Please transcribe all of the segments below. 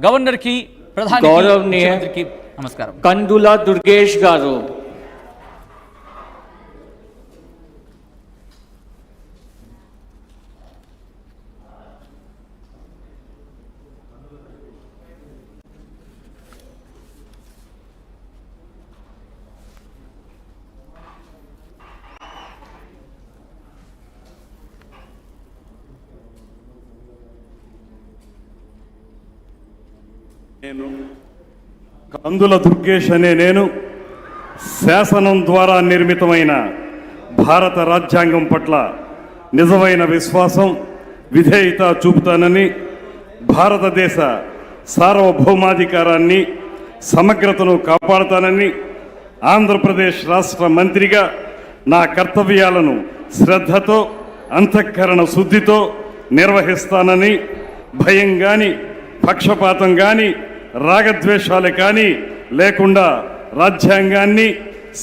Governor కి ప్రధాని ముఖ్యమంత్రికి నమస్కారం. కందుల దుర్గేష్ గారు. నేను కందుల దుర్గేష్ అనే నేను శాసనం ద్వారా నిర్మితమైన భారత రాజ్యాంగం పట్ల నిజమైన విశ్వాసం విధేయత చూపుతానని, భారతదేశ సార్వభౌమాధికారాన్ని సమగ్రతను కాపాడుతానని, ఆంధ్రప్రదేశ్ రాష్ట్ర మంత్రిగా నా కర్తవ్యాలను శ్రద్ధతో అంతఃకరణ శుద్ధితో నిర్వహిస్తానని, భయం కానీ పక్షపాతం కానీ రాగద్వేషాలు కానీ లేకుండా రాజ్యాంగాన్ని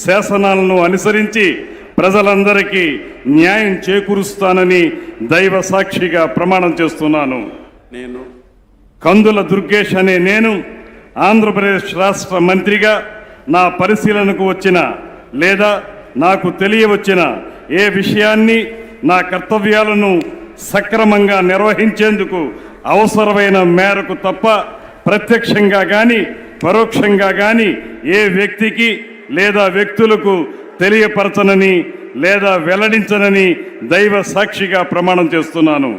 శాసనాలను అనుసరించి ప్రజలందరికీ న్యాయం చేకూరుస్తానని దైవ సాక్షిగా ప్రమాణం చేస్తున్నాను. నేను కందుల దుర్గేష్ అనే నేను ఆంధ్రప్రదేశ్ రాష్ట్ర మంత్రిగా నా పరిశీలనకు వచ్చిన లేదా నాకు తెలియవచ్చిన ఏ విషయాన్ని నా కర్తవ్యాలను సక్రమంగా నిర్వహించేందుకు అవసరమైన మేరకు తప్ప ప్రత్యక్షంగా కానీ పరోక్షంగా కానీ ఏ వ్యక్తికి లేదా వ్యక్తులకు తెలియపరచనని లేదా వెల్లడించనని దైవ సాక్షిగా ప్రమాణం చేస్తున్నాను.